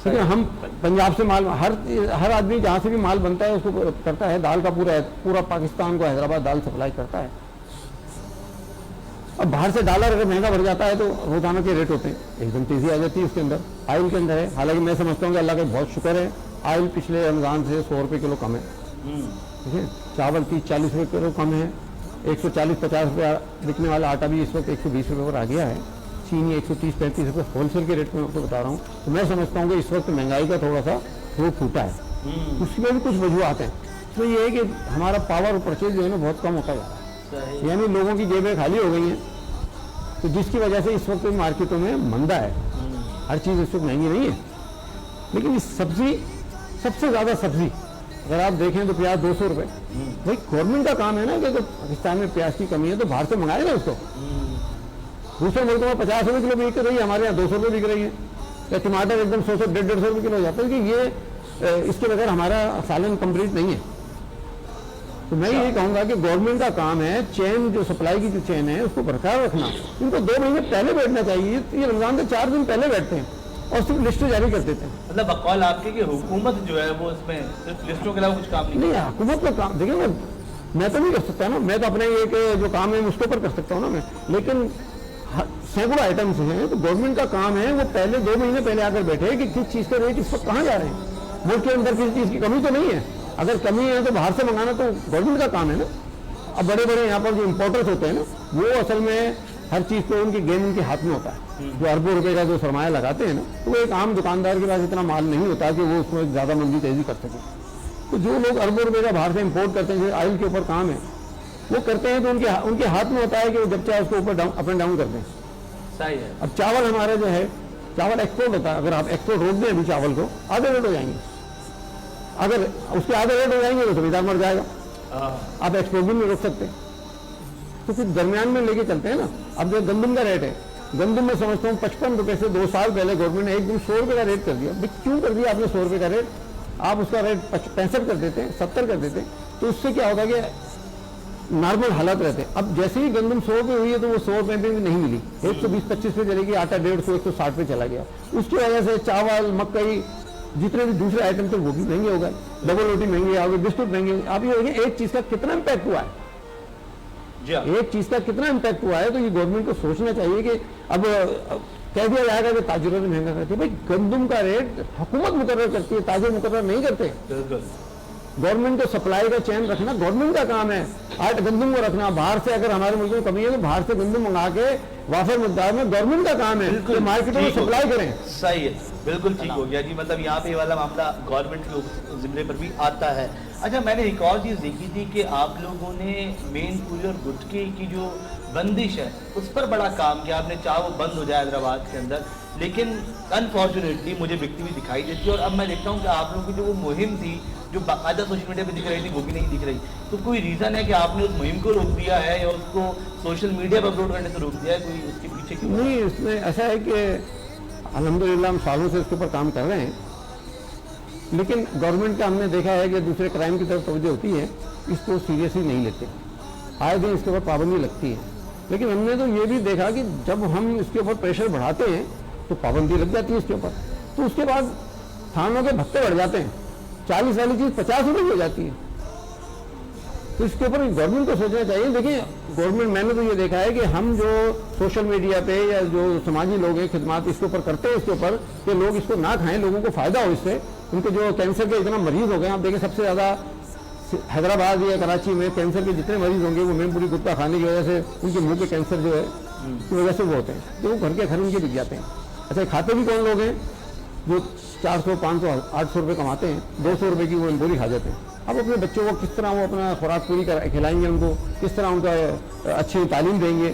لیکن ہم پنجاب سے مال, ہر آدمی جہاں سے بھی مال بنتا ہے اس کو کرتا ہے. دال کا پورا پاکستان کو حیدرآباد دال سپلائی کرتا ہے. اب باہر سے ڈالر اگر مہنگا بڑھ جاتا ہے تو روزانہ کے ریٹ ہوتے ہیں, ایک دم تیزی آ جاتی ہے اس کے اندر. آئل کے اندر ہے, حالانکہ میں سمجھتا ہوں کہ اللہ کا بہت شکر ہے, آئل پچھلے رمضان سے 100 روپے کلو کم ہے. ٹھیک ہے. چاول 30-40 روپے کلو کم ہے. 140-50 روپے بکنے والا آٹا بھی اس وقت 120 روپے پر آ گیا ہے. چینی 130-35 روپے ہول سیل کے ریٹ میں آپ کو بتا رہا ہوں. تو میں سمجھتا ہوں کہ اس وقت مہنگائی کا تھوڑا سا وہ پھوٹا ہے. اس میں بھی کچھ وجوہات ہیں. اس میں یہ ہے کہ ہمارا پاور پرچیز جو ہے نا بہت کم ہوتا جا رہا ہے, یعنی لوگوں کی جیبیں خالی ہو گئی ہیں, تو جس کی وجہ سے اس وقت مارکیٹوں میں مندہ ہے. ہر چیز اس وقت مہنگی نہیں ہے. لیکن سبزی, سب سے زیادہ سبزی اگر آپ دیکھیں تو پیاز 200 روپے. بھائی گورنمنٹ کا کام ہے نا کہ اگر پاکستان میں پیاز کی کمی ہے تو باہر سے منگائے گا اس کو. دوسرے ملکوں میں 50 روپے کلو بک رہی ہے, ہمارے یہاں 200 روپے بک رہی ہے. یا ٹماٹر ایک دم 100-150 روپے کلو ہو جاتا ہے. کہ یہ اس کے بغیر ہمارا سالن کمپلیٹ نہیں ہے. تو میں یہی کہوں گا کہ گورنمنٹ کا کام ہے چین, جو سپلائی کی جو چین ہے اس کو برقرار رکھنا. ان کو 2 مہینے پہلے بیٹھنا چاہیے. یہ رمضان سے 4 دن پہلے بیٹھتے ہیں اور صرف لسٹیں جاری کر دیتے ہیں. مطلب بقول آپ کی کہ حکومت جو ہے وہ اس میں صرف لسٹوں کے علاوہ کچھ کام نہیں. حکومت کا کام دیکھیں نا, میں تو نہیں کر سکتا نا, میں تو اپنے یہ کہ جو کام ہے اس کے اوپر کر سکتا ہوں نا میں. لیکن سینکڑوں آئٹمس ہیں تو گورنمنٹ کا کام ہے وہ پہلے 2 مہینے پہلے آ کر بیٹھے کہ کس چیز کا ریٹ اس وقت کہاں جا رہے ہیں. ملک کے اندر کسی چیز کی کمی تو نہیں ہے. اگر کمی ہے تو باہر سے منگانا تو گورنمنٹ کا کام ہے نا. اب بڑے بڑے یہاں پر جو امپورٹرز ہوتے ہیں نا, وہ اصل میں ہر چیز کو ان کی گیم ان کے ہاتھ میں ہوتا ہے. جو اربوں روپے کا جو سرمایہ لگاتے ہیں نا, تو وہ ایک عام دکاندار کے پاس اتنا مال نہیں ہوتا کہ وہ اس میں زیادہ منڈی تیزی کر سکے. تو جو لوگ اربوں روپے کا باہر سے امپورٹ کرتے ہیں, جو آئل کے اوپر کام ہے وہ کرتے ہیں, تو ان کے ہاتھ میں ہوتا ہے کہ وہ جب چاہے اس کو اوپر اپ اینڈ ڈاؤن کرتے ہیں. صحیح ہے. اب چاول ہمارا جو ہے, چاول ایکسپورٹ ہوتا ہے. اگر آپ ایکسپورٹ روک دیں ابھی چاول کو, آدھے ریٹ ہو جائیں گے. اگر اس کے آدھے ریٹ ہو جائیں گے تو زمیندار مر جائے گا. آپ ایکسپورٹ بھی نہیں روک سکتے. تو پھر درمیان میں لے کے چلتے ہیں نا. اب جو گندم کا ریٹ ہے, گندم میں سمجھتا ہوں 55 روپے سے 2 سال پہلے گورنمنٹ نے ایک دن 100 روپے کا ریٹ کر دیا. کیوں کر دیا آپ نے 100 روپے کا ریٹ؟ آپ اس کا ریٹ 65 کر دیتے ہیں, 70 کر دیتے ہیں, تو اس سے کیا ہوتا کہ نارمل حالات رہتے. اب جیسے ہی گندم 100 روپے ہوئی ہے تو وہ 100 روپے پہ نہیں ملی, 120-25 پہ چلے گی. آٹا 150 160 پہ چلا گیا. اس کی وجہ سے چاول, مکئی, جتنے بھی دوسرے آئٹم تھے وہ بھی مہنگے ہو گئے. ڈبل روٹی مہنگی آ گئی, بسکٹ مہنگے. آپ یہ دیکھیں ایک چیز کا کتنا امپیکٹ ہوا ہے. ایک چیز کا کتنا امپیکٹ ہوا ہے. تو یہ گورنمنٹ کو سوچنا چاہیے کہ اب کہہ دیا جائے گا کہ تاجروں نے مہنگا کرتے. بھائی گندم کا ریٹ حکومت مقرر کرتی ہے, تاجر مقرر نہیں کرتے. گورنمنٹ کو سپلائی کا چین رکھنا گورنمنٹ کا کام ہے. گندم کو رکھنا باہر سے, اگر ہمارے ملک میں کمی ہے تو باہر سے گندم منگا کے وافر مقدار میں گورنمنٹ کا کام ہے کہ مارکیٹوں میں سپلائی کریں. صحیح ہے, بالکل ٹھیک ہو گیا جی. مطلب یہاں پہ یہ والا معاملہ گورنمنٹ کے ذمے پر بھی آتا ہے. اچھا, میں نے ایک اور چیز دیکھی تھی کہ آپ لوگوں نے مین پوری اور گٹکے کی جو بندش ہے اس پر بڑا کام کیا. آپ نے چاہا وہ بند ہو جائے حیدرآباد کے اندر, لیکن انفارچونیٹلی مجھے بکتی ہوئی دکھائی دیتی ہے. اور اب میں دیکھتا ہوں کہ آپ لوگوں کی جو وہ مہم تھی جو باقاعدہ سوشل میڈیا پہ دکھ رہی تھی وہ بھی نہیں دکھ رہی. تو کوئی ریزن ہے کہ آپ نے اس مہم کو روک دیا ہے یا اس کو سوشل میڈیا پر اپلوڈ کرنے سے روک دیا ہے؟ کوئی اس کے پیچھے کیوں؟ نہیں, اس میں ایسا ہے کہ الحمدللہ ہم سالوں سے اس کے اوپر کام کر رہے ہیں, لیکن گورنمنٹ کا ہم نے دیکھا ہے کہ دوسرے کرائم کی طرف توجہ ہوتی ہے, اس کو سیریسلی نہیں لیتے. آئے دن اس کے اوپر پابندی لگتی ہے. لیکن ہم نے تو یہ بھی دیکھا کہ جب ہم اس کے اوپر پریشر بڑھاتے ہیں تو پابندی لگ جاتی ہے اس کے اوپر. تو اس کے بعد تھانوں کے بھتے بڑھ جاتے ہیں, 40 والی چیز 50 روپے کی ہو جاتی ہے. تو اس کے اوپر گورنمنٹ کو سوچنا چاہیے. دیکھیں گورنمنٹ, میں نے تو یہ دیکھا ہے کہ ہم جو سوشل میڈیا پہ یا جو سماجی لوگ ہیں خدمات اس کے اوپر کرتے ہیں, اس کے اوپر کہ لوگ اس کو نہ کھائیں, لوگوں کو فائدہ ہو اس سے. ان کے جو کینسر کے اتنا مریض ہو گئے, آپ دیکھیں سب سے زیادہ حیدرآباد یا کراچی میں کینسر کے جتنے مریض ہوں گے وہ مین پوری گٹکا کھانے کی وجہ سے, ان کے منہ کے کینسر جو ہے کی وجہ سے وہ ہوتے ہیں. تو وہ گھر کے گھر ان کے بک جاتے ہیں. اچھا, کھاتے بھی کون لوگ ہیں جو 400 500 800 روپے کماتے ہیں, 200 روپے کی وہ امبولی کھا جاتے ہیں. اب اپنے بچوں کو کس طرح وہ اپنا خوراک پوری کھلائیں گے, ان کو کس طرح ان کا اچھی تعلیم دیں گے.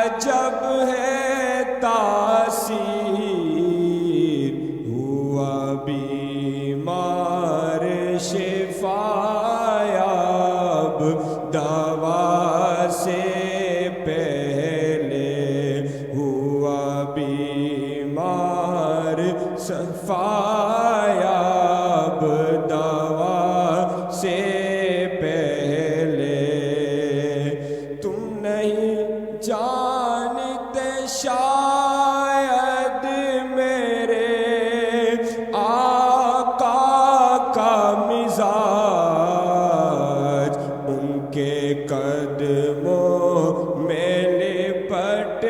عجب ہے تاثیر ہوا بیمار شفایاب دوا سے پہلے ہوا بیمار شفایاب دوا سے پہلے تم نہیں جانتے شاید میرے آقا کا مزاج ان کے قدموں میں لپٹ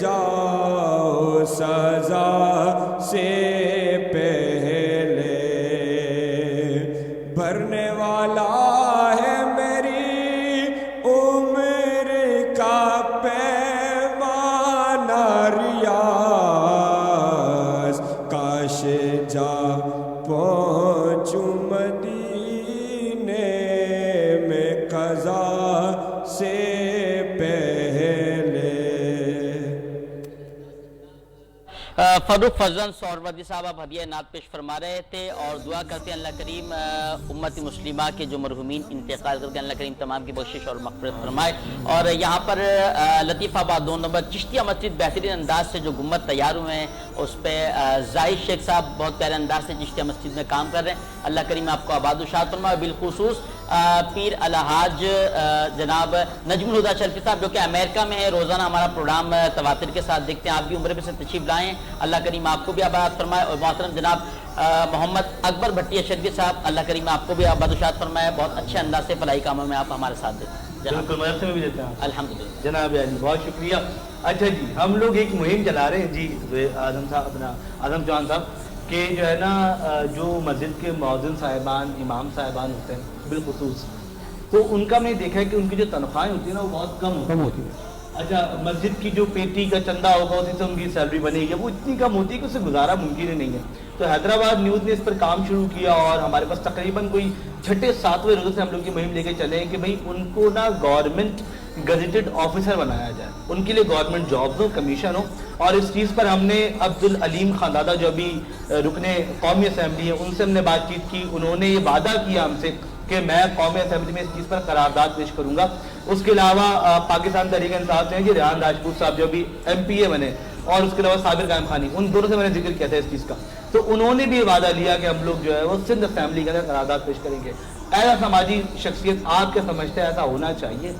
جاؤ سزا سے پہلے بھرنے والا ہے میری عمر کا پیمانہ ریاض کاش جا پہنچوں مدینے میں قضا سے پہلے. فاروق فضل سہروردی صاحب آپ ہدیہ نعت پیش فرما رہے تھے اور دعا کرتے ہیں اللہ کریم امت مسلمہ کے جو مرحومین انتقال کرتے ہیں اللہ کریم تمام کی بخشش اور مغفرت فرمائے. اور یہاں پر لطیف آباد 2 نمبر چشتیہ مسجد بہترین انداز سے جو گنبد تیار ہوئے ہیں اس پہ زاہد شیخ صاحب بہت پیارے انداز سے چشتیہ مسجد میں کام کر رہے ہیں. اللہ کریم آپ کو آباد و شاد فرمائے. بالخصوص پیر الحاج جناب نجم الہدا شرفی صاحب جو کہ امریکہ میں ہے, روزانہ ہمارا پروگرام تواتر کے ساتھ دیکھتے ہیں. آپ بھی عمرے پہ سے تشریف لائیں, اللہ کریم آپ کو بھی آباد فرمائے. اور محترم جناب محمد اکبر بھٹی شرفی صاحب, اللہ کریم آپ کو بھی آباد و شاد فرمائے. بہت اچھے انداز سے فلاحی کاموں میں آپ ہمارے ساتھ دیتے ہیں. بالکل مدرسے میں بھی دیتے ہیں الحمدللہ جناب علی, بہت شکریہ. اچھا جی, ہم لوگ ایک مہم چلا رہے ہیں جی اعظم صاحب, اپنا اعظم جان صاحب, کہ جو ہے نا جو مسجد کے مؤذن صاحبان امام صاحبان ہوتے ہیں بالخصوص, تو ان کا میں نے دیکھا ہے کہ ان کی جو تنخواہیں ہوتی ہیں نا وہ بہت کم ہوتی ہیں. اچھا, مسجد کی جو پیٹی کا چندہ ہوگا اسی سے ان کی سیلری بنے گی, وہ اتنی کم ہوتی ہے کہ اس سے گزارا ممکن ہی نہیں ہے. تو حیدرآباد نیوز نے اس پر کام شروع کیا اور ہمارے پاس تقریباً کوئی 6-7ویں روز سے ہم لوگ کی مہم لے کے چلے ہیں کہ بھئی ان کو نا گورنمنٹ گزیٹڈ آفیسر بنایا جائے, ان کے لیے گورنمنٹ جابز ہو, کمیشن ہو. اور اس چیز پر ہم نے عبدالعلیم خاندادہ جو ابھی رکن قومی اسمبلی ہے ان سے ہم نے بات چیت کی. انہوں نے یہ وعدہ کیا ہم سے کہ میں قومی اسمبلی میں اس چیز پر قرارداد پیش کروں گا. اس کے علاوہ پاکستان تحریک انصاف سے ہیں کہ ریحان راجپوت صاحب جو ابھی MP بنے, اور اس کے علاوہ صابر قائم خانی, ان دونوں سے میں نے ذکر کیا تھا اس چیز کا. تو انہوں نے بھی وعدہ لیا کہ ہم لوگ جو ہے وہ سندھ اسمبلی کے اندر قرارداد پیش کریں گے. ایسا سماجی شخصیت آپ کیا سمجھتے ہیں, ایسا ہونا چاہیے؟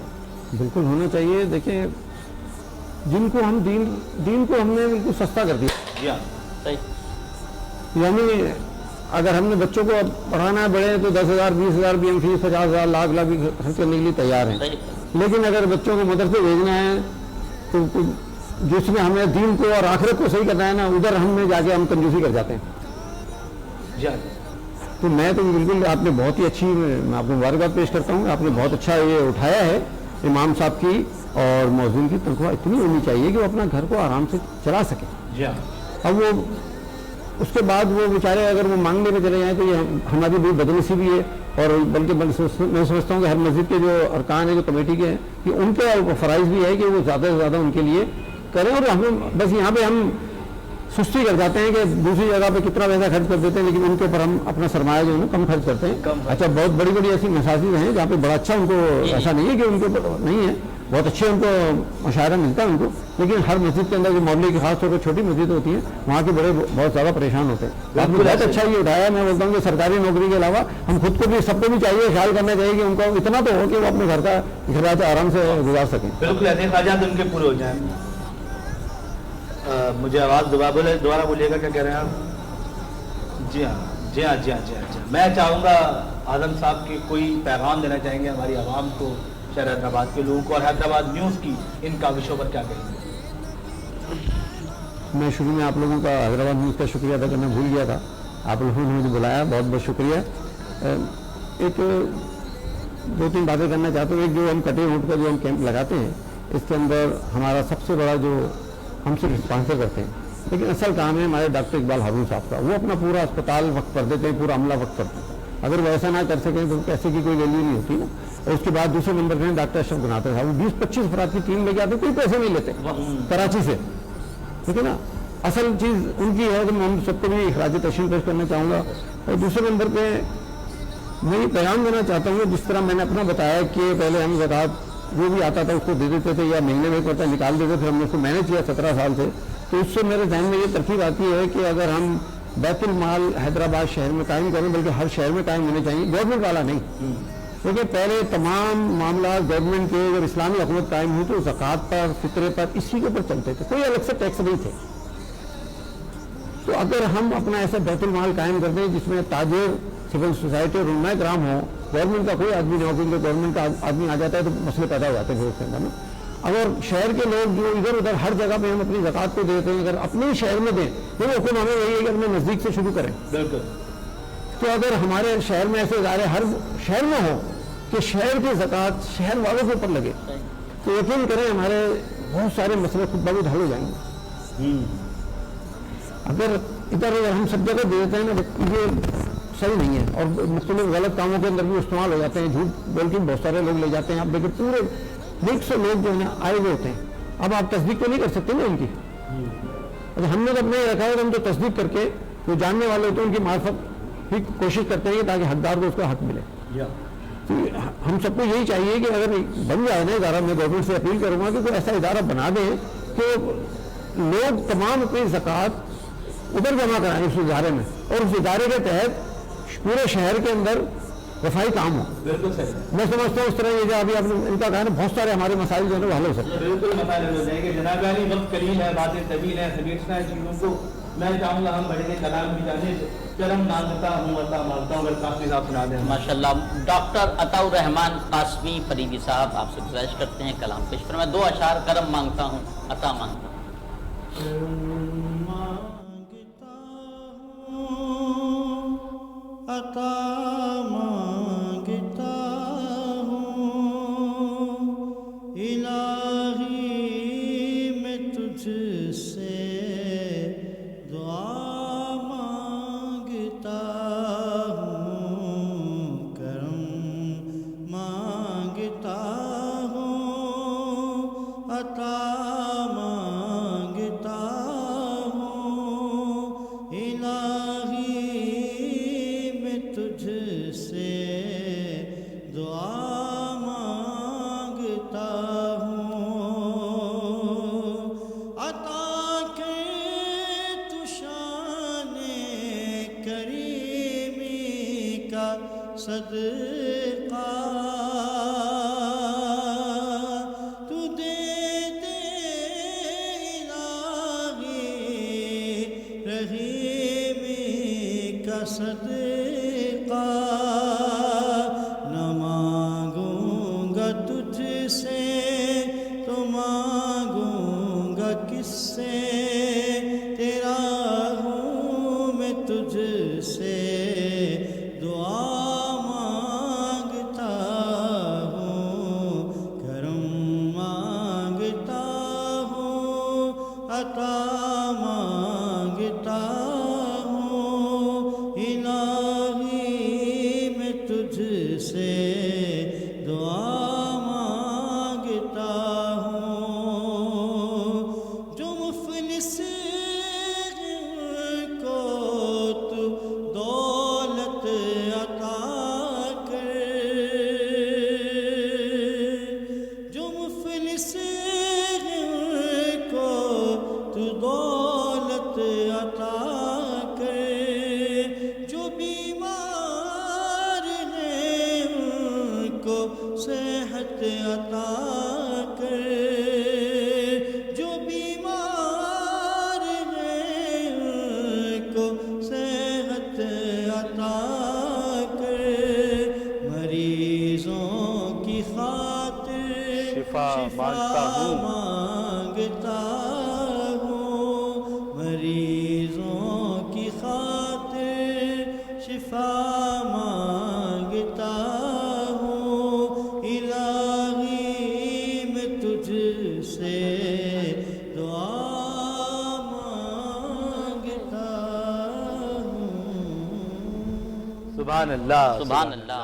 بالکل ہونا چاہیے. دیکھیں, جن کو ہم دین کو ہم نے ان کو سستا کر دیا. جی ہاں صحیح. یعنی اگر ہم نے بچوں کو پڑھانا ہے بڑے تو 10,000 20,000 بھی ہم فیس 50,000 لاکھ بھی خرچ کرنے کے لیے تیار ہیں. لیکن اگر بچوں کو مدرسے بھیجنا ہے تو جس میں ہمیں دین کو اور آخرت کو صحیح کرنا ہے نا, ادھر ہم نے جا کے ہم کنجوسی کر جاتے ہیں. تو میں تو بالکل, آپ نے بہت ہی اچھی, میں آپ کو مبارکباد پیش کرتا ہوں, آپ نے بہت اچھا یہ اٹھایا ہے. امام صاحب کی اور مؤذن کی تنخواہ اتنی ہونی چاہیے کہ وہ اپنا گھر کو آرام سے چلا سکیں. اب وہ اس کے بعد وہ بیچارے اگر وہ مانگنے پہ چلے جائیں تو یہ ہماری بڑی بدنصیبی بھی ہے. اور بلکہ میں سمجھتا ہوں کہ ہر مسجد کے جو ارکان ہیں, جو کمیٹی کے ہیں, کہ ان کے فرائض بھی ہے کہ وہ زیادہ سے زیادہ ان کے لیے کریں. اور ہمیں بس یہاں پہ ہم سستی کر جاتے ہیں کہ دوسری جگہ پہ کتنا پیسہ خرچ کر دیتے ہیں, لیکن ان کے اوپر ہم اپنا سرمایہ جو ہے نا کم خرچ کرتے ہیں. اچھا, بہت بڑی بڑی ایسی مساجد ہیں جہاں پہ بڑا اچھا ان کو, ایسا نہیں ہے کہ ان کو نہیں ہے, بہت اچھے ان کو مشاہرہ ملتا ہے ان کو. لیکن ہر مسجد کے اندر جو محلے کی خاص طور پر چھوٹی مسجد ہوتی ہیں وہاں کے بڑے بہت زیادہ پریشان ہوتے ہیں. آپ نے بہت اچھا یہ اٹھایا. میں بولتا ہوں کہ سرکاری نوکری کے علاوہ ہم خود کو بھی, سب کو بھی چاہیے, خیال کرنا چاہیے کہ ان کو اتنا تو ہو کہ وہ اپنے گھر کا اخراج آرام سے گزار سکیں. بالکل ایسے اخراجات ان کے پورے ہو جائیں. مجھے آواز دوبارہ بولیے گا, کیا کہہ رہے ہیں آپ؟ جی ہاں جی ہاں جی ہاں جی ہاں. میں چاہوں گا اعظم صاحب کی کوئی پیغام دینا چاہیں گے ہماری عوام کو, شہر حیدرآباد کے لوگوں کو, اور حیدرآباد نیوز کی ان کاوشوں پر کیا کہیں گے؟ میں شروع میں آپ لوگوں کا حیدرآباد نیوز کا شکریہ ادا کرنا بھول گیا تھا. آپ لوگوں نے مجھے بلایا, بہت بہت شکریہ. ایک 2-3 باتیں کرنا چاہتا ہوں. ایک جو ہم کٹے روڈ کا جو ہم کیمپ لگاتے ہیں, اس کے اندر ہمارا سب سے بڑا جو ہم صرف اسپانسر کرتے ہیں, لیکن اصل کام ہے ہمارے ڈاکٹر اقبال ہارون صاحب کا. وہ اپنا پورا اسپتال وقف کر دیتے ہیں, پورا عملہ وقف کر دیتے ہیں. اگر وہ ایسا نہ کر سکیں تو پیسے کی کوئی ویلیو نہیں ہوتی نا. اور اس کے بعد دوسرے نمبر پہ ڈاکٹر اشرف گناتے صاحب، وہ 20-25 افراد کی ٹیم لے کے آتے، کوئی پیسے نہیں لیتے کراچی سے، ٹھیک ہے نا. اصل چیز ان کی ہے کہ میں سب کو بھی اخراج تحسین پیش کرنا چاہوں گا. اور دوسرے نمبر پہ میں یہ پیغام دینا چاہتا ہوں، جس طرح میں نے اپنا بتایا کہ پہلے ہم زکوٰۃ جو بھی آتا تھا اس کو دے دیتے تھے یا مہینے میں ایک مرتبہ نکال دیتے تھے، ہم نے اس کو مینیج کیا 17 سال سے. تو اس سے میرے ذہن میں یہ ترکیب آتی ہے کہ اگر ہم بیت المال حیدرآباد شہر میں قائم کریں، بلکہ ہر شہر میں قائم ہونے چاہیے، گورنمنٹ والا نہیں، کیونکہ پہلے تمام معاملات گورنمنٹ کے اگر اسلامی حکومت قائم ہوئی تو زکوٰۃ پر، فطرے پر، اسی کے اوپر چلتے تھے، کوئی الگ سے ٹیکس نہیں تھے. تو اگر ہم اپنا ایسا بیت المال قائم کر دیں جس میں تاجر، سول سوسائٹی اور علماء کرام ہوں، گورنمنٹ کا کوئی آدمی نہیں ہو، کیونکہ گورنمنٹ کا آدمی آ جاتا ہے تو مسئلے پیدا ہو جاتے ہیں اس کے اندر نا. اگر شہر کے لوگ جو ادھر ادھر ہر جگہ پہ ہم اپنی زکوٰۃ کو دیتے ہیں، اگر اپنے شہر میں دیں تو حکم ہمیں یہی ہے کہ اپنے نزدیک سے شروع کریں. بالکل. تو اگر ہمارے شہر میں ایسے ادارے ہر شہر میں ہوں کہ شہر کی زکوٰۃ شہر والوں کے اوپر لگے تو یقین کریں ہمارے بہت سارے مسئلے خود بخود حل ہو جائیں گے. اگر ادھر ادھر ہم سب جگہ دے دیتے ہیں نا، یہ صحیح نہیں ہے اور مختلف غلط کاموں کے اندر بھی استعمال ہو جاتے ہیں. جھوٹ بول کے بہت سارے لوگ لے جاتے ہیں. اب دیکھیں پورے ملک سے لوگ جو ہے آئے ہوئے ہوتے ہیں. اب آپ تصدیق تو نہیں کر سکتے نا ان کی. ہم نے تو اپنے یہ رکھا ہے کہ ہم تو تصدیق کر کے جو جاننے والے ہوتے ہیں ان کی معرفت بھی کوشش کرتے ہیں تاکہ حقدار کو اس کا حق ملے. تو ہم سب کو یہی چاہیے کہ اگر بن جائے نا ادارہ، میں گورنمنٹ سے اپیل کروں گا کہ کوئی ایسا ادارہ بنا دیں کہ لوگ تمام اپنی زکوٰۃ ادھر جمع کرائیں اس ادارے میں، اور اس ادارے کے تحت پورے شہر کے اندر رفائی کام ہو. بالکل صحیح. میں سمجھتا ہوں اس طرح یہ جو ابھی آپ نے ان کا کہا نا بہت سارے ہمارے مسائل جو ہے وہ حل ہو سکتے ہیں. بالکل مسائل ہو جائیں گے. جناب علی وقت قلیل ہے، باتیں طویل ہیں، سمیٹنا ہے چیزوں کو. میں چاہوں گا ہم بڑے کلام بھی جانے، چرم نازتا ہوں عطا مانگتا ہوں. اگر قاسمی صاحب سنا دیں. ماشاءاللہ. ڈاکٹر عطاء الرحمان قاسمی فریدی صاحب آپ سے گزارش کرتے ہیں کلام پیش فرمائیں. 2 اشعار کرم مانگتا ہوں، عطا مانگتا ہوں. عطا مانگتا ہوں الہی میں تجھ سے دعا مانگتا ہوں، کرم مانگتا ہوں، عطا مانگتا ہوں الہی تجھ سے دعا مانگتا ہوں. عطا کے تو شان کریمی کا صدقہ تو دے دے الہی رحیمی کا صدقہ. نہ مانگوں گا تجھ سے تو مانگوں گا کس سے، تیرا ہوں میں تجھ سے دعا مانگتا ہوں، کرم مانگتا ہوں، عطا مانگتا ہوں الہی میں تجھ سے دعا مانگتا ہوں. جو مفلس کو تو دولت عطا کر، جو مفلس کو تو دولت عطا کر، جو بیمار ہیں ان کو صحت عطا کر، جو بیمار ہیں ان کو صحت عطا کر، مریضوں کی خاطر شفا مانگتا ہوں، مریضوں کی خاطر شفا مانگتا ہوں الہی میں تجھ سے دعا مانگتا ہوں. سبحان اللہ. سبحان اللہ.